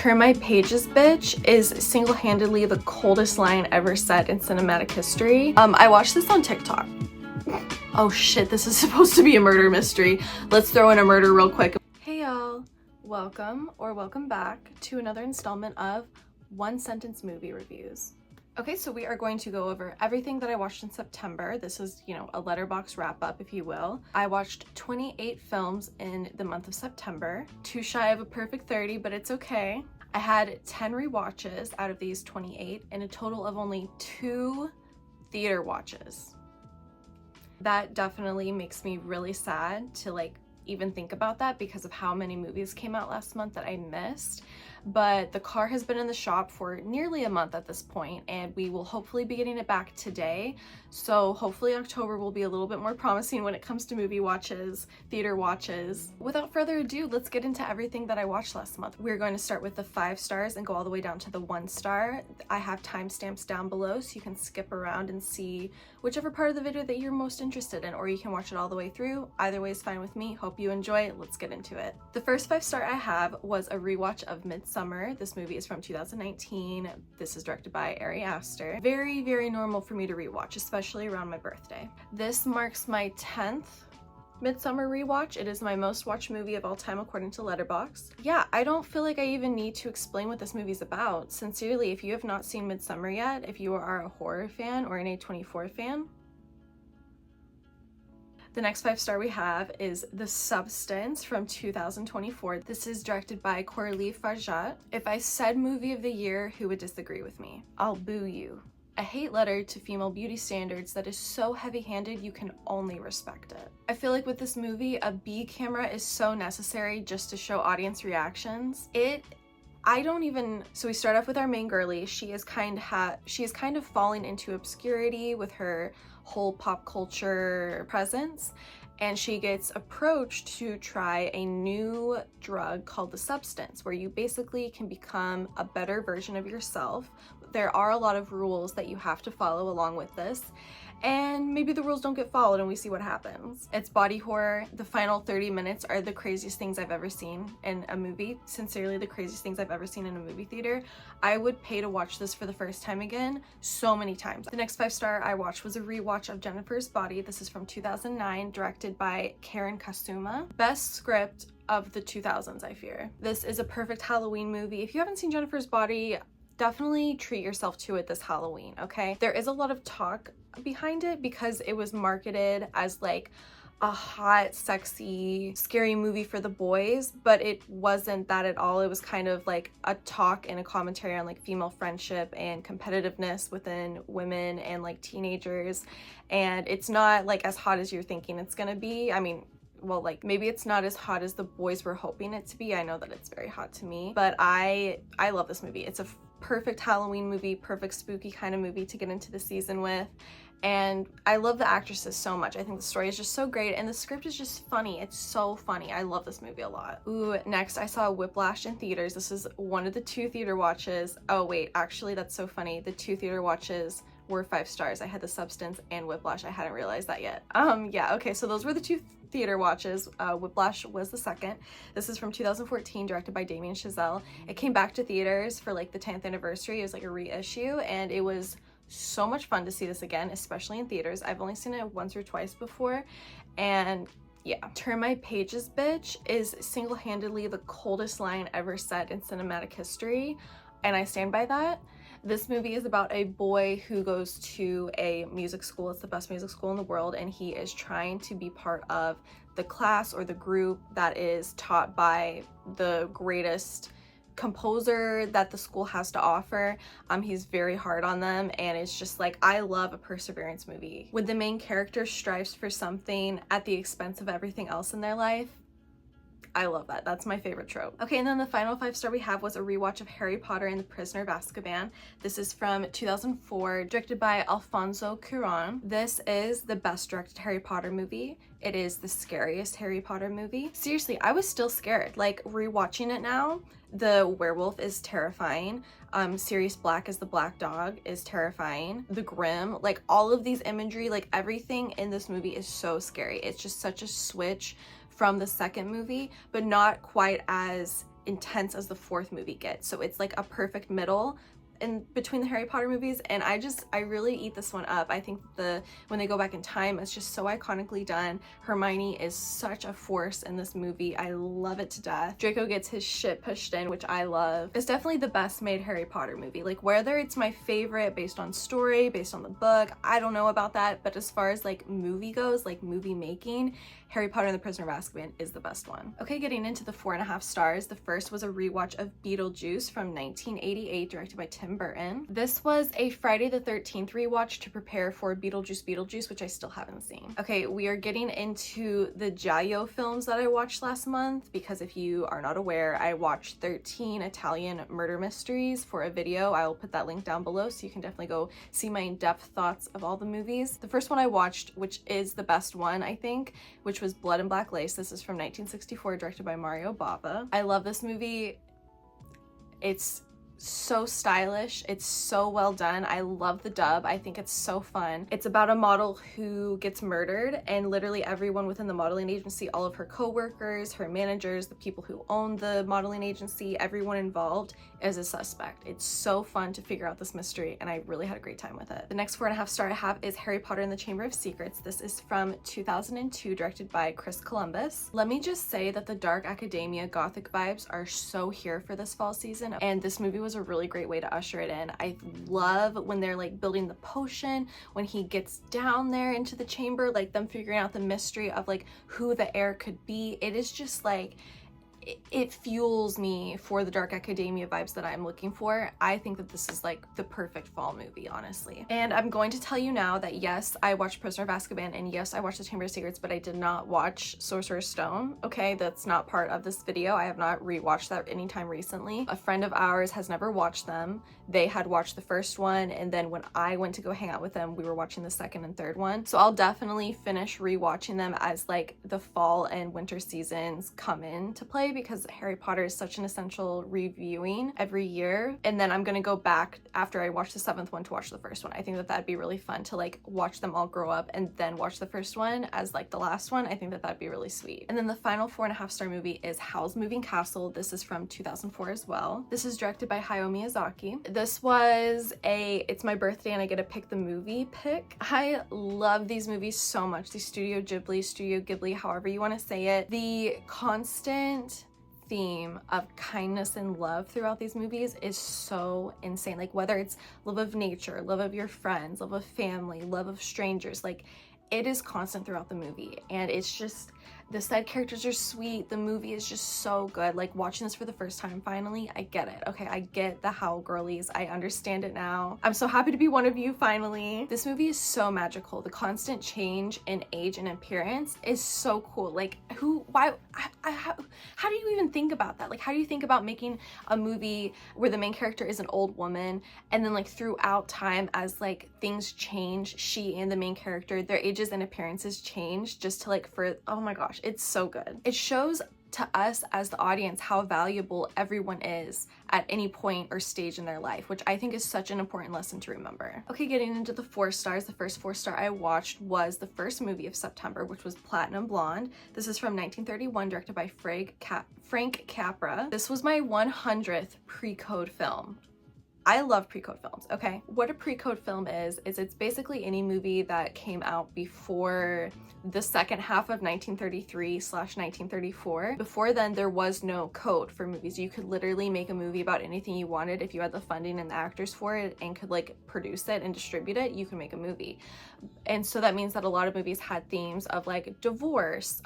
Turn my pages, bitch is single-handedly the coldest line ever said in cinematic history. I watched this on TikTok. Oh shit, this is supposed to be a murder mystery. Let's throw in a murder real quick. Hey y'all, welcome back to another installment of One Sentence Movie Reviews. Okay, so we are going to go over everything that I watched in September. This is, a Letterboxd wrap-up, if you will. I watched 28 films in the month of September. Too shy of a perfect 30, but it's okay. I had 10 rewatches out of these 28 and a total of only 2 theater watches. That definitely makes me really sad to even think about that because of how many movies came out last month that I missed. But the car has been in the shop for nearly a month at this point, and we will hopefully be getting it back today. So hopefully October will be a little bit more promising when it comes to movie watches, theater watches. Without further ado, let's get into everything that I watched last month. We're going to start with the 5 stars and go all the way down to the 1 star. I have timestamps down below so you can skip around and see whichever part of the video that you're most interested in, or you can watch it all the way through. Either way is fine with me. Hope you enjoy. Let's get into it. The first 5 star I have was a rewatch of Midsommar. This movie is from 2019. This is directed by Ari Aster. Very, very normal for me to rewatch, especially around my birthday. This marks my 10th Midsommar rewatch. It is my most watched movie of all time according to Letterboxd. Yeah, I don't feel like I even need to explain what this movie's about. Sincerely, if you have not seen Midsommar yet, if you are a horror fan or an A24 fan, the next 5 star we have is The Substance from 2024. This is directed by Coralie Farjat. If I said movie of the year, who would disagree with me? I'll boo you. A hate letter to female beauty standards that is so heavy-handed you can only respect it. I feel like with this movie, a B camera is so necessary just to show audience reactions. So we start off with our main girlie. She is kind of falling into obscurity with her whole pop culture presence, and she gets approached to try a new drug called The Substance, where you basically can become a better version of yourself. There are a lot of rules that you have to follow along with this, and maybe the rules don't get followed and we see what happens. It's body horror. The final 30 minutes are the craziest things I've ever seen in a movie. Sincerely, the craziest things I've ever seen in a movie theater. I would pay to watch this for the first time again so many times. The next 5 star I watched was a rewatch of Jennifer's Body. This is from 2009, directed by Karen Kasuma. Best script of the 2000s, I fear. This is a perfect Halloween movie. If you haven't seen Jennifer's Body, definitely treat yourself to it this Halloween, okay? There is a lot of talk behind it because it was marketed as a hot, sexy, scary movie for the boys, but it wasn't that at all. It was kind of like a talk and a commentary on female friendship and competitiveness within women and teenagers, and it's not as hot as you're thinking it's gonna be. I mean, well, maybe it's not as hot as the boys were hoping it to be. I know that it's very hot to me, but I love this movie. It's a perfect Halloween movie, perfect spooky kind of movie to get into the season with. And I love the actresses so much. I think the story is just so great and the script is just funny. It's so funny. I love this movie a lot. Ooh, next I saw Whiplash in theaters. This is one of the 2 theater watches. Oh wait, actually that's so funny. The 2 theater watches were 5 stars. I had The Substance and Whiplash. I hadn't realized that yet. Yeah, okay, so those were the 2 theater watches. Whiplash was the second. This is from 2014, directed by Damien Chazelle. It came back to theaters for the 10th anniversary. It was a reissue, and it was so much fun to see this again, especially in theaters. I've only seen it once or twice before, and yeah. Turn my pages, bitch is single-handedly the coldest line ever said in cinematic history, and I stand by that. This movie is about a boy who goes to a music school. It's the best music school in the world, and he is trying to be part of the class or the group that is taught by the greatest composer that the school has to offer. He's very hard on them, and it's just I love a perseverance movie. When the main character strives for something at the expense of everything else in their life, I love that. That's my favorite trope. Okay, and then the final 5 star we have was a rewatch of Harry Potter and the Prisoner of Azkaban. This is from 2004, directed by Alfonso Cuarón. This is the best directed Harry Potter movie. It is the scariest Harry Potter movie. Seriously, I was still scared. Rewatching it now, the werewolf is terrifying. Sirius Black as the black dog is terrifying. The Grim, all of these imagery, everything in this movie is so scary. It's just such a switch from the second movie, but not quite as intense as the fourth movie gets. So it's like a perfect middle in between the Harry Potter movies, and I really eat this one up. I think when they go back in time, it's just so iconically done. Hermione is such a force in this movie. I love it to death. Draco gets his shit pushed in, which I love. It's definitely the best made Harry Potter movie. Like, whether it's my favorite based on story, based on the book, I don't know about that, but as far as like movie goes, like movie making, Harry Potter and the Prisoner of Azkaban is the best one. Okay, getting into the 4.5 stars. The first was a rewatch of Beetlejuice from 1988, directed by Tim Burton. This was a Friday the 13th rewatch to prepare for Beetlejuice, which I still haven't seen. Okay, we are getting into the Giallo films that I watched last month, because if you are not aware, I watched 13 Italian murder mysteries for a video. I will put that link down below so you can definitely go see my in-depth thoughts of all the movies. The first one I watched, which is the best one, I think, which was Blood and Black Lace. This is from 1964, directed by Mario Bava. I love this movie. It's so stylish, it's so well done. I love the dub. I think it's so fun. It's about a model who gets murdered, and literally everyone within the modeling agency, all of her co-workers, her managers, the people who own the modeling agency, everyone involved is a suspect. It's so fun to figure out this mystery, and I really had a great time with it. The next 4.5 star I have is Harry Potter and the Chamber of Secrets. This is from 2002, directed by Chris Columbus. Let me just say that the dark academia gothic vibes are so here for this fall season, and this movie was a really great way to usher it in. I love when they're like building the potion, when he gets down there into the chamber, like them figuring out the mystery of like who the heir could be. It is just like, it fuels me for the dark academia vibes that I'm looking for. I think that this is like the perfect fall movie, honestly. And I'm going to tell you now that yes, I watched Prisoner of Azkaban, and yes, I watched The Chamber of Secrets, but I did not watch Sorcerer's Stone. Okay, that's not part of this video. I have not rewatched that anytime recently. A friend of ours has never watched them. They had watched the first one, and then when I went to go hang out with them, we were watching the second and third one. So I'll definitely finish rewatching them as like the fall and winter seasons come into play, because Harry Potter is such an essential reviewing every year. And then I'm gonna go back after I watch the 7th one to watch the first one. I think that that'd be really fun to like watch them all grow up and then watch the first one as like the last one. I think that that'd be really sweet. And then the final 4.5 star movie is Howl's Moving Castle. This is from 2004 as well. This is directed by Hayao Miyazaki. This was it's my birthday and I get to pick the movie pick. I love these movies so much. The Studio Ghibli, however you want to say it. The constant theme of kindness and love throughout these movies is so insane. Like, whether it's love of nature, love of your friends, love of family, love of strangers, like it is constant throughout the movie. And it's just, the side characters are sweet. The movie is just so good. Like, watching this for the first time, finally, I get it. Okay, I get the Howl girlies. I understand it now. I'm so happy to be one of you, finally. This movie is so magical. The constant change in age and appearance is so cool. Like, how do you even think about that? Like, how do you think about making a movie where the main character is an old woman, and then like throughout time, as like things change, she and the main character, their ages and appearances change, just to like, oh my gosh, it's so good. It shows to us as the audience how valuable everyone is at any point or stage in their life, which I think is such an important lesson to remember. Okay, getting into the 4 stars, the first 4 star I watched was the first movie of September, which was Platinum Blonde. This is from 1931, directed by Frank Capra. This was my 100th pre-code film. I love pre-code films, okay? What a pre-code film is it's basically any movie that came out before the second half of 1933/1934. Before then, there was no code for movies. You could literally make a movie about anything you wanted if you had the funding and the actors for it and could like produce it and distribute it, you can make a movie. And so that means that a lot of movies had themes of like divorce,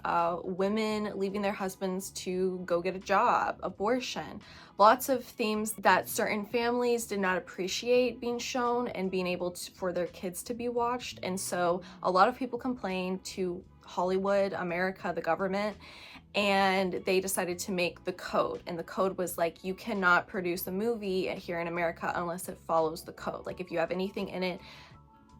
women leaving their husbands to go get a job, abortion, lots of themes that certain families did not appreciate being shown and being able for their kids to be watched. And so a lot of people complained to Hollywood, America, the government, and they decided to make the code. And the code was like, you cannot produce a movie here in America unless it follows the code. Like, if you have anything in it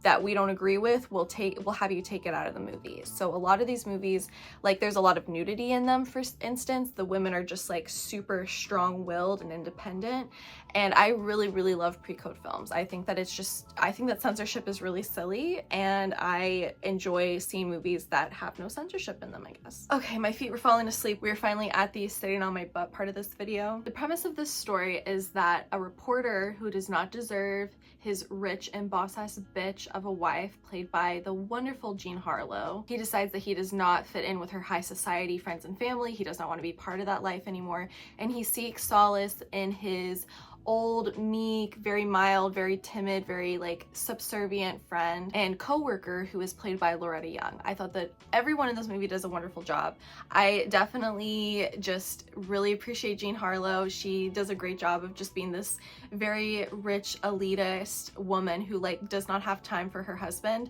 that we don't agree with, we'll have you take it out of the movie. So a lot of these movies, like there's a lot of nudity in them. For instance, the women are just like super strong-willed and independent, and I really, really love pre-code films. I think that censorship is really silly, and I enjoy seeing movies that have no censorship in them, I guess. Okay, my feet were falling asleep. We are finally at the sitting on my butt part of this video. The premise of this story is that a reporter who does not deserve his rich and boss-ass bitch of a wife, played by the wonderful Jean Harlow, he decides that he does not fit in with her high society friends and family. He does not want to be part of that life anymore, and he seeks solace in his old, meek, very mild, very timid, very like subservient friend and co-worker who is played by Loretta Young. I thought that everyone in this movie does a wonderful job. I definitely just really appreciate Jean Harlow. She does a great job of just being this very rich, elitist woman who like does not have time for her husband.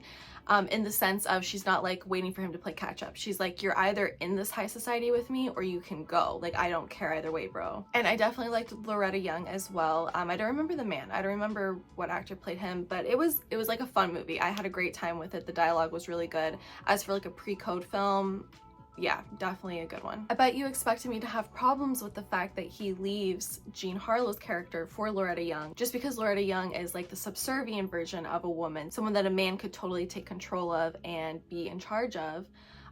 In the sense of she's not like waiting for him to play catch up. She's like, you're either in this high society with me or you can go. Like, I don't care either way, bro. And I definitely liked Loretta Young as well. I don't remember the man. I don't remember what actor played him, but it was like a fun movie. I had a great time with it. The dialogue was really good. As for like a pre-code film, yeah, definitely a good one. I bet you expected me to have problems with the fact that he leaves Jean Harlow's character for Loretta Young, just because Loretta Young is like the subservient version of a woman, someone that a man could totally take control of and be in charge of.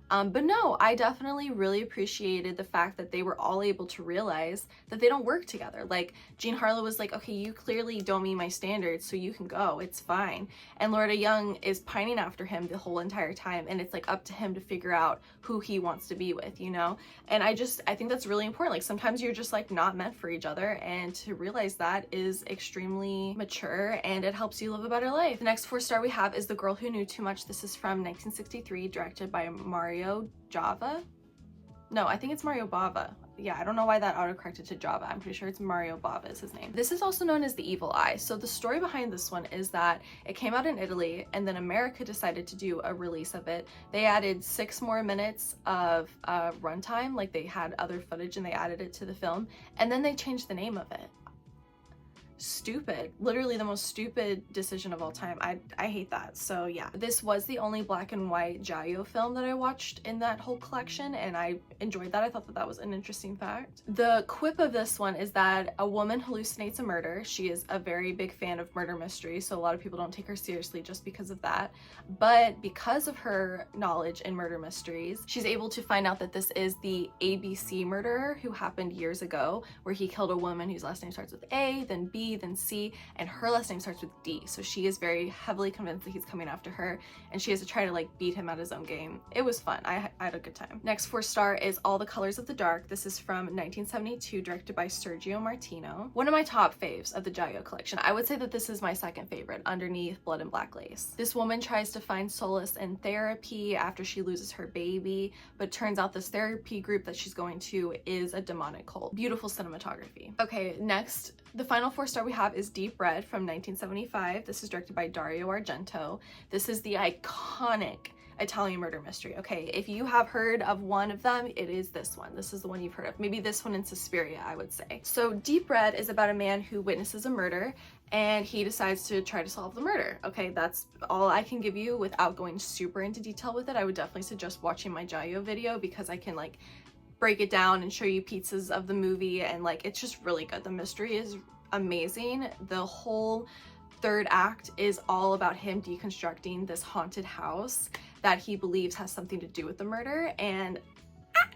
But no, I definitely really appreciated the fact that they were all able to realize that they don't work together. Like, Jean Harlow was like, okay, you clearly don't meet my standards, so you can go, it's fine. And Loretta Young is pining after him the whole entire time, and it's like up to him to figure out who he wants to be with, you know? And I think that's really important. Like, sometimes you're just like not meant for each other, and to realize that is extremely mature, and it helps you live a better life. The next 4-star we have is The Girl Who Knew Too Much. This is from 1963, directed by Mario Java? No, I think it's Mario Bava. Yeah, I don't know why that autocorrected to Java. I'm pretty sure it's Mario Bava is his name. This is also known as The Evil Eye. So the story behind this one is that it came out in Italy, and then America decided to do a release of it. They added 6 more minutes of runtime, like they had other footage and they added it to the film, and then they changed the name of it. Stupid. Literally the most stupid decision of all time. I hate that. So yeah, this was the only black and white Giallo film that I watched in that whole collection, and I enjoyed that. I thought that that was an interesting fact. The quip of this one is that a woman hallucinates a murder. She is a very big fan of murder mysteries, so a lot of people don't take her seriously just because of that. But because of her knowledge in murder mysteries, she's able to find out that this is the ABC murderer who happened years ago, where he killed a woman whose last name starts with A, then B, then C, and her last name starts with D. So she is very heavily convinced that he's coming after her, and she has to try to like beat him at his own game. It was fun. I had a good time. Next 4-star is All the Colors of the Dark. This is from 1972, directed by Sergio Martino. One of my top faves of the Giallo collection. I would say that this is my second favorite, underneath Blood and Black Lace. This woman tries to find solace in therapy after she loses her baby, but turns out this therapy group that she's going to is a demonic cult. Beautiful cinematography. Okay, next, the final 4-star we have is Deep Red from 1975. This is directed by Dario Argento. This is the iconic Italian murder mystery. Okay, if you have heard of one of them, it is this one. This is the one you've heard of. Maybe this one in Suspiria, I would say. So Deep Red is about a man who witnesses a murder, and he decides to try to solve the murder. Okay, that's all I can give you without going super into detail with it. I would definitely suggest watching my Giallo video, because I can like break it down and show you pieces of the movie, and like it's just really good. The mystery is amazing. The whole third act is all about him deconstructing this haunted house that he believes has something to do with the murder, and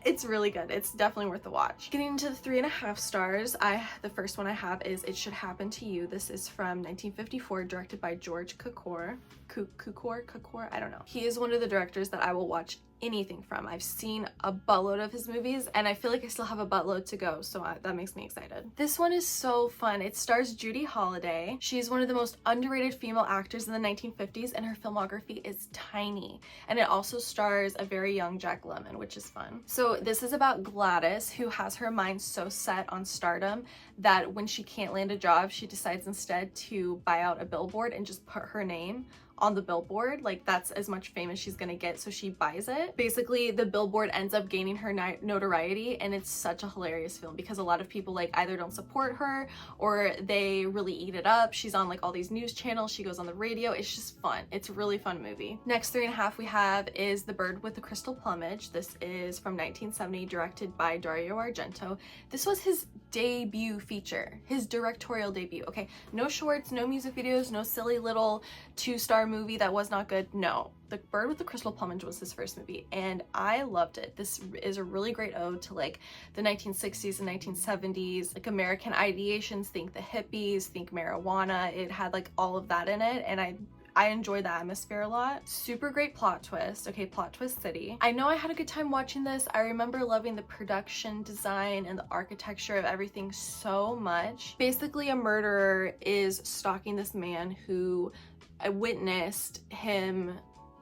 it's really good. It's definitely worth the watch. Getting into the 3.5 stars, the first one I have is It Should Happen to You. This is from 1954, directed by George Cukor. Cukor? I don't know. He is one of the directors that I will watch anything from. I've seen a buttload of his movies, and I feel like I still have a buttload to go, so that makes me excited. This one is so fun. It stars Judy Holliday. She's one of the most underrated female actors in the 1950s, and her filmography is tiny. And it also stars a very young Jack Lemmon, which is fun. So this is about Gladys, who has her mind so set on stardom that when she can't land a job, she decides instead to buy out a billboard and just put her name on the billboard. Like that's as much fame as she's gonna get, so she buys it. Basically the billboard ends up gaining her notoriety, and it's such a hilarious film because a lot of people like either don't support her or they really eat it up. She's on like all these news channels, she goes on the radio. It's just fun. It's a really fun movie. Next 3.5 we have is The Bird with the Crystal Plumage. This is from 1970, directed by Dario Argento. This was his debut feature, his directorial debut. Okay, no shorts, no music videos, no silly little 2-star movie that was not good. No, The Bird with the Crystal Plumage was his first movie, and I loved it. This is a really great ode to like the 1960s and 1970s, like American ideations. Think the hippies, think marijuana. It had like all of that in it, and I enjoyed the atmosphere a lot. Super great plot twist. Okay, plot twist city. I know I had a good time watching this. I remember loving the production design and the architecture of everything so much. Basically, a murderer is stalking this man who witnessed him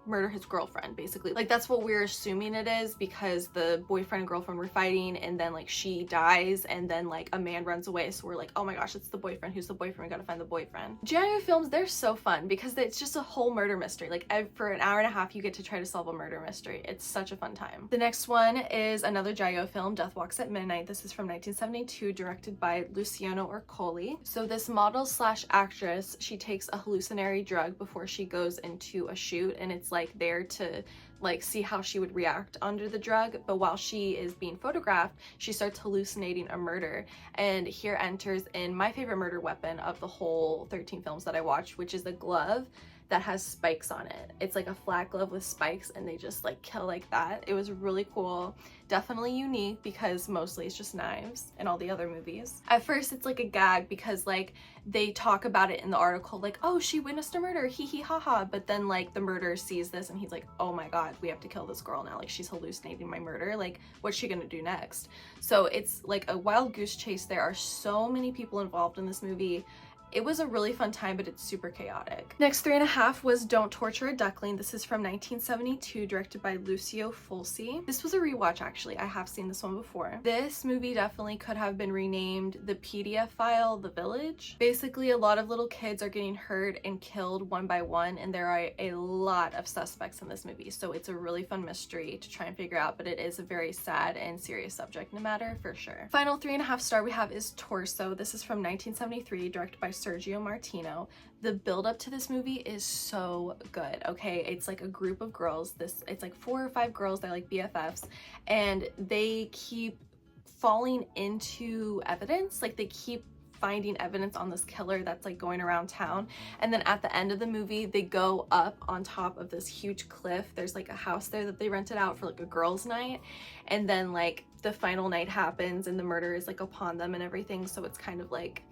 murder his girlfriend, basically. Like that's what we're assuming it is, because the boyfriend and girlfriend were fighting, and then like she dies, and then like a man runs away, so we're like, oh my gosh, it's the boyfriend. Who's the boyfriend? We gotta find the boyfriend. GIO films, they're so fun because it's just a whole murder mystery. Like for an hour and a half you get to try to solve a murder mystery. It's such a fun time. The next one is another GIO film, Death Walks at Midnight. This is from 1972, directed by Luciano Ercoli. So this model slash actress, she takes a hallucinatory drug before she goes into a shoot, and it's like there to like see how she would react under the drug. But while she is being photographed, she starts hallucinating a murder, and here enters in my favorite murder weapon of the whole 13 films that I watched, which is a glove that has spikes on it. It's like a flat glove with spikes, and they just like kill like that. It was really cool. Definitely unique because mostly it's just knives in all the other movies. At first it's like a gag because like they talk about it in the article like, oh, she witnessed a murder, hee hee ha ha, but then like the murderer sees this and he's like, oh my god, we have to kill this girl now, like she's hallucinating my murder, like what's she gonna do next? So it's like a wild goose chase. There are so many people involved in this movie. It was a really fun time, but it's super chaotic. Next 3.5 was Don't Torture a Duckling. This is from 1972, directed by Lucio Fulci. This was a rewatch, actually. I have seen this one before. This movie definitely could have been renamed The PDF File, The Village. Basically, a lot of little kids are getting hurt and killed one by one, and there are a lot of suspects in this movie. So it's a really fun mystery to try and figure out, but it is a very sad and serious subject matter for sure. Final 3.5 star we have is Torso. This is from 1973, directed by Sergio Martino. The build up to this movie is so good. Okay, it's like a group of girls. It's like 4 or 5 girls. They're like BFFs, and they keep falling into evidence. Like they keep finding evidence on this killer that's like going around town, and then at the end of the movie they go up on top of this huge cliff. There's like a house there that they rented out for like a girls' night, and then like the final night happens and the murder is like upon them and everything. So it's kind of like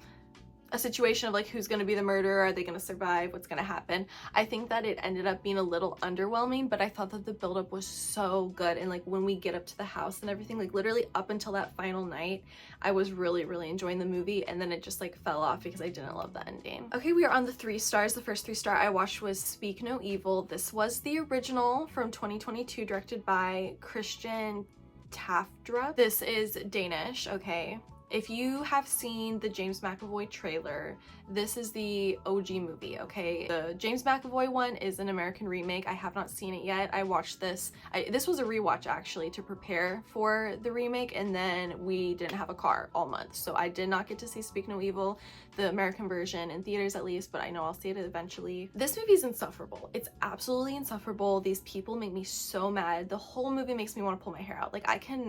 a situation of like, who's going to be the murderer? Are they going to survive? What's going to happen? I think that it ended up being a little underwhelming, but I thought that the buildup was so good. And like when we get up to the house and everything, like literally up until that final night, I was really enjoying the movie, and then it just like fell off because I didn't love the ending. Okay, we are on the 3 stars. The first 3 star I watched was Speak No Evil. This was the original from 2022, directed by Christian Tafdrup. This is Danish, okay? If you have seen the James McAvoy trailer, this is the OG movie, okay? The James McAvoy one is an American remake. I have not seen it yet. I watched this. This was a rewatch actually to prepare for the remake, and then we didn't have a car all month, so I did not get to see Speak No Evil, the American version, in theaters at least, but I know I'll see it eventually. This movie is insufferable. It's absolutely insufferable. These people make me so mad. The whole movie makes me want to pull my hair out. Like I can't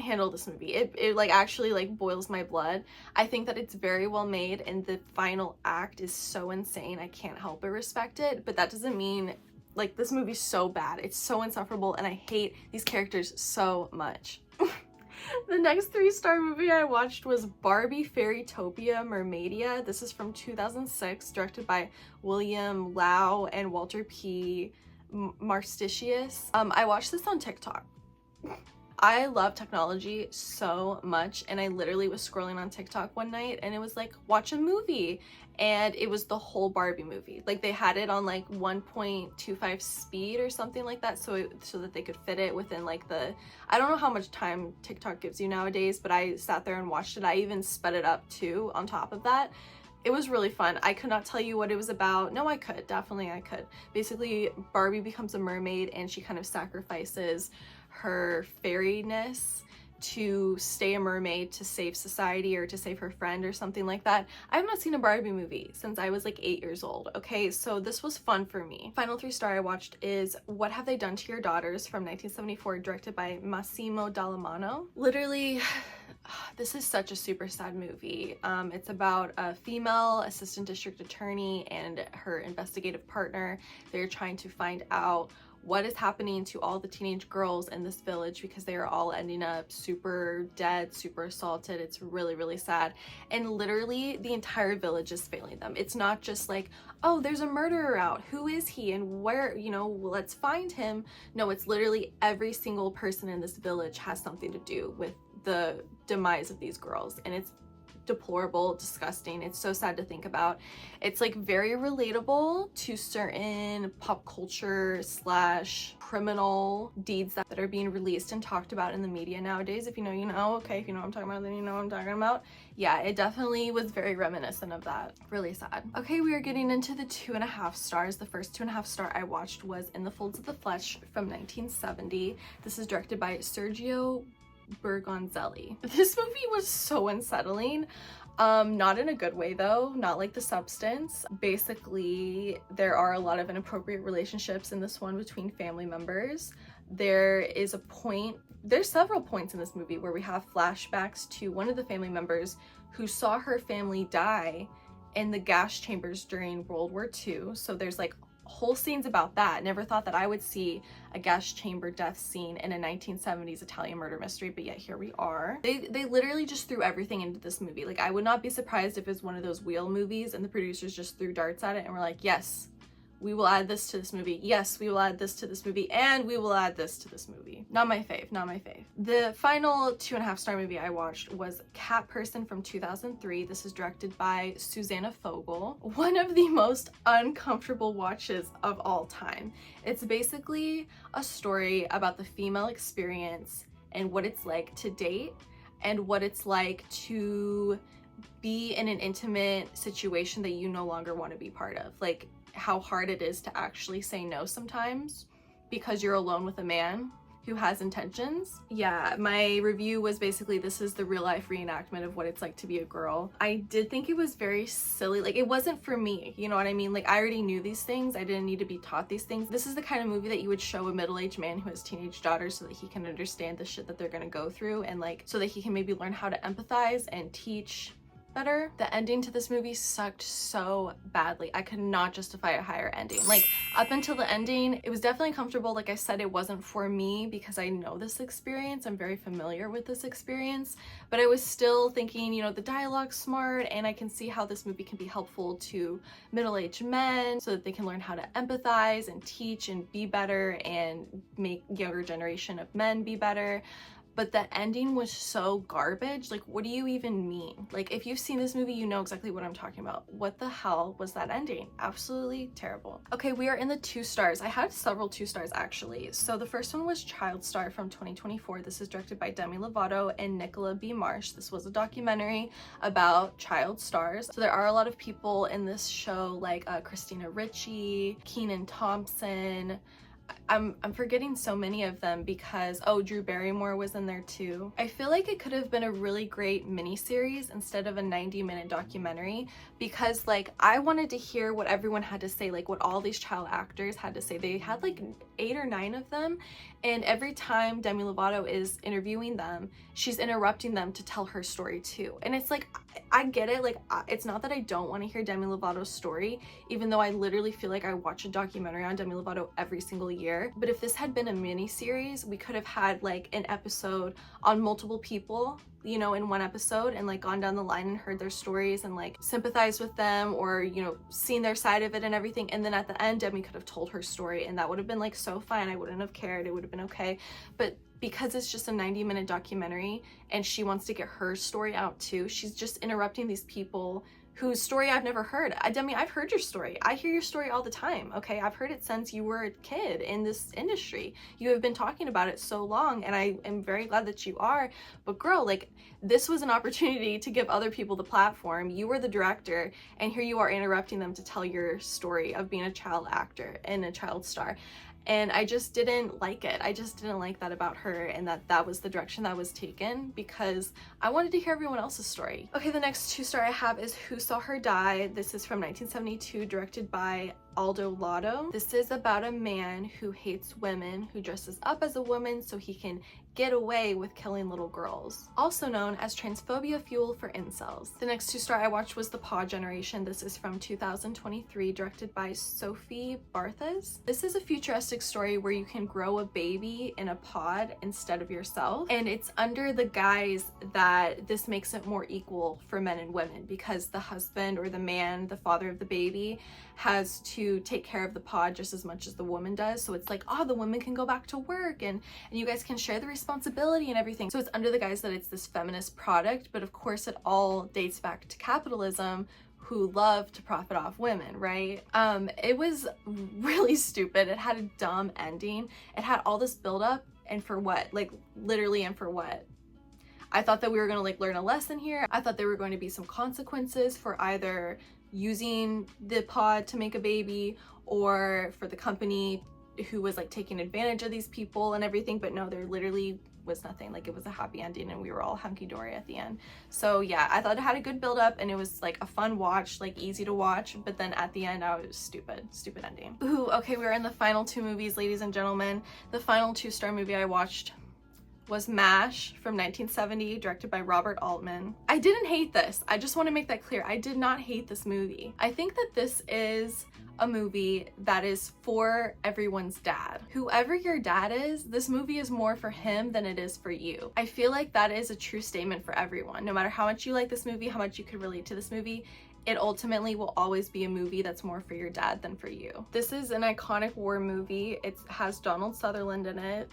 handle this movie. It like actually like boils my blood. I think that it's very well made, and the final act is so insane. I can't help but respect it, but that doesn't mean like this movie's so bad. It's so insufferable, and I hate these characters so much. The next 3 star movie I watched was Barbie Fairytopia Mermaidia. This is from 2006, directed by William Lau and Walter P. Marstitius. I watched this on TikTok. I love technology so much, and I literally was scrolling on TikTok one night and it was like, watch a movie, and it was the whole Barbie movie. Like they had it on like 1.25 speed or something like that, so that they could fit it within like I don't know how much time TikTok gives you nowadays, but I sat there and watched it. I even sped it up too on top of that. It was really fun. I could not tell you what it was about. No, I could. Definitely I could. Basically, Barbie becomes a mermaid and she kind of sacrifices her fairyness to stay a mermaid to save society or to save her friend or something like that. I have not seen a Barbie movie since I was like 8 years old, okay? So this was fun for me. Final 3-star I watched is What Have They Done to Your Daughters from 1974, directed by Massimo Dallamano. Literally, this is such a super sad movie. It's about a female assistant district attorney and her investigative partner. They're trying to find out what is happening to all the teenage girls in this village because they are all ending up super dead, super assaulted. It's really, really sad. And literally the entire village is failing them. It's not just like, oh, there's a murderer out. Who is he and where, you know, let's find him. No, it's literally every single person in this village has something to do with the demise of these girls. And it's deplorable, disgusting. It's so sad to think about. It's like very relatable to certain pop culture / criminal deeds that are being released and talked about in the media nowadays. If you know, you know. Okay, if you know what I'm talking about, then you know what I'm talking about. Yeah, it definitely was very reminiscent of that. Really sad. Okay, we are getting into the 2.5 stars. The first 2.5 star I watched was In the Folds of the Flesh from 1970. This is directed by Sergio Bergonzelli. This movie was so unsettling. Not in a good way though, not like The Substance. Basically, there are a lot of inappropriate relationships in this one between family members. There's several points in this movie where we have flashbacks to one of the family members who saw her family die in the gas chambers during World War II. So there's like whole scenes about that. Never thought that I would see a gas chamber death scene in a 1970s Italian murder mystery, but yet here we are. They literally just threw everything into this movie. Like, I would not be surprised if it's one of those wheel movies and the producers just threw darts at it and were like, yes, we will add this to this movie. Yes, we will add this to this movie, and we will add this to this movie. Not my fave, not my fave. The final 2.5 star movie I watched was Cat Person from 2003. This is directed by Susanna Fogel. One of the most uncomfortable watches of all time. It's basically a story about the female experience and what it's like to date and what it's like to be in an intimate situation that you no longer want to be part of. Like, how hard it is to actually say no sometimes because you're alone with a man who has intentions. Yeah, my review was basically, this is the real life reenactment of what it's like to be a girl. I did think it was very silly. Like, it wasn't for me, you know what I mean? Like, I already knew these things. I didn't need to be taught these things. This is the kind of movie that you would show a middle-aged man who has teenage daughters so that he can understand the shit that they're gonna go through, and like, so that he can maybe learn how to empathize and teach better. The ending to this movie sucked so badly. I could not justify a higher ending. Like, up until the ending, it was definitely comfortable. Like I said, it wasn't for me because I know this experience. I'm very familiar with this experience, but I was still thinking, you know, the dialogue's smart and I can see how this movie can be helpful to middle-aged men so that they can learn how to empathize and teach and be better and make younger generation of men be better. But the ending was so garbage. Like, what do you even mean? Like, if you've seen this movie, you know exactly what I'm talking about. What the hell was that ending? Absolutely terrible. Okay, we are in the 2 stars. I had several 2 stars actually. So the first one was Child Star from 2024. This is directed by Demi Lovato and Nicola B. Marsh. This was a documentary about child stars. So there are a lot of people in this show like Christina Ricci, Kenan Thompson. I'm forgetting so many of them because, oh, Drew Barrymore was in there too. I feel like it could have been a really great miniseries instead of a 90-minute documentary because, like, I wanted to hear what everyone had to say, like what all these child actors had to say. They had like 8 or 9 of them, and every time Demi Lovato is interviewing them, she's interrupting them to tell her story too. And it's like, I get it. Like, it's not that I don't want to hear Demi Lovato's story, even though I literally feel like I watch a documentary on Demi Lovato every single year. But if this had been a mini series, we could have had like an episode on multiple people, you know, in one episode, and like gone down the line and heard their stories and like sympathized with them, or, you know, seen their side of it and everything. And then at the end, Demi could have told her story, and that would have been like so fine. I wouldn't have cared. It would have been okay. But because it's just a 90-minute documentary and she wants to get her story out too, she's just interrupting these people whose story I've never heard. I mean, I've heard your story. I hear your story all the time, okay? I've heard it since you were a kid in this industry. You have been talking about it so long, and I am very glad that you are. But girl, like, this was an opportunity to give other people the platform. You were the director, and here you are interrupting them to tell your story of being a child actor and a child star. And I just didn't like it. I just didn't like that about her, and that was the direction that was taken, because I wanted to hear everyone else's story. Okay, the next 2-star I have is Who Saw Her Die. This is from 1972, directed by Aldo Lotto. This is about a man who hates women, who dresses up as a woman so he can get away with killing little girls, also known as transphobia fuel for incels. The next 2-star I watched was The Pod Generation. This is from 2023, directed by Sophie Barthes. This is a futuristic story where you can grow a baby in a pod instead of yourself, and it's under the guise that this makes it more equal for men and women, because the husband or the man, the father of the baby, has to take care of the pod just as much as the woman does. So it's like, oh, the women can go back to work, and you guys can share the responsibility and everything. So it's under the guise that it's this feminist product, but of course it all dates back to capitalism, who love to profit off women, right? It was really stupid. It had a dumb ending. It had all this buildup, and for what? Like, literally, and for what? I thought that we were gonna like learn a lesson here. I thought there were going to be some consequences for either using the pod to make a baby, or for the company who was like taking advantage of these people and everything, but no, there literally was nothing. Like, it was a happy ending, and we were all hunky-dory at the end. So yeah, I thought it had a good build up, and it was like a fun watch, like easy to watch, but then at the end I was stupid ending. Ooh, okay, we're in the final 2 movies, ladies and gentlemen. The final 2-star movie I watched was MASH from 1970, directed by Robert Altman. I didn't hate this. I just want to make that clear. I did not hate this movie. I think that this is a movie that is for everyone's dad. Whoever your dad is, this movie is more for him than it is for you. I feel like that is a true statement for everyone. No matter how much you like this movie, how much you could relate to this movie, it ultimately will always be a movie that's more for your dad than for you. This is an iconic war movie. It has Donald Sutherland in it.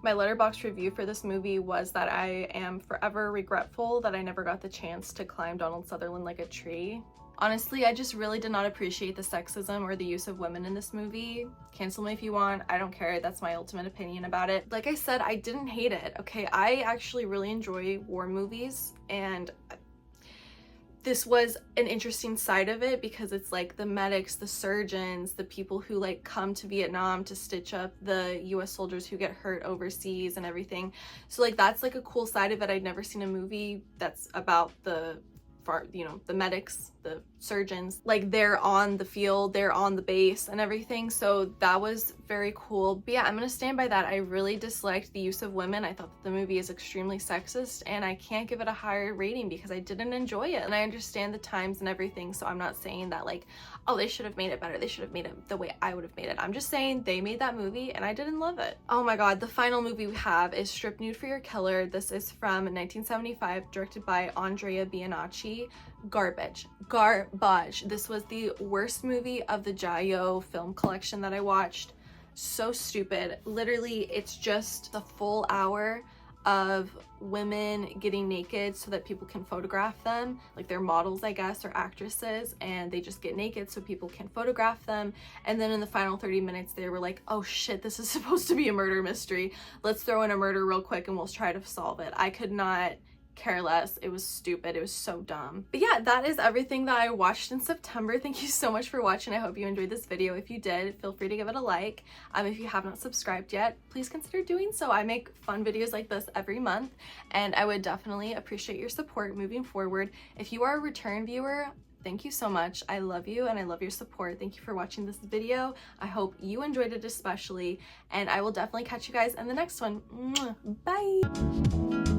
My Letterboxd review for this movie was that I am forever regretful that I never got the chance to climb Donald Sutherland like a tree. Honestly, I just really did not appreciate the sexism or the use of women in this movie. Cancel me if you want, I don't care. That's my ultimate opinion about it. Like I said, I didn't hate it, okay? I actually really enjoy war movies, and this was an interesting side of it, because it's like the medics, the surgeons, the people who like come to Vietnam to stitch up the US soldiers who get hurt overseas and everything. So like that's like a cool side of it. I'd never seen a movie that's about the medics, the surgeons, like they're on the field, they're on the base and everything. So that was very cool. But yeah, I'm gonna stand by that. I really disliked the use of women. I thought that the movie is extremely sexist, and I can't give it a higher rating because I didn't enjoy it. And I understand the times and everything, so I'm not saying that like, oh, they should have made it better, they should have made it the way I would have made it. I'm just saying they made that movie and I didn't love it. Oh my god, the final movie we have is Strip Nude for Your Killer. This is from 1975, directed by Andrea Bianacci. Garbage. This was the worst movie of the Jayo film collection that I watched. So stupid. Literally, it's just the full hour of women getting naked so that people can photograph them. Like, they're models, I guess, or actresses, and they just get naked so people can photograph them. And then in the final 30 minutes they were like, oh shit, this is supposed to be a murder mystery, let's throw in a murder real quick and we'll try to solve it. I could not care less. It was stupid. It was so dumb. But yeah, that is everything that I watched in September. Thank you so much for watching. I hope you enjoyed this video. If you did, feel free to give it a like. If you have not subscribed yet, please consider doing so. I make fun videos like this every month, and I would definitely appreciate your support moving forward. If you are a return viewer, thank you so much. I love you and I love your support. Thank you for watching this video. I hope you enjoyed it especially, and I will definitely catch you guys in the next one. Bye!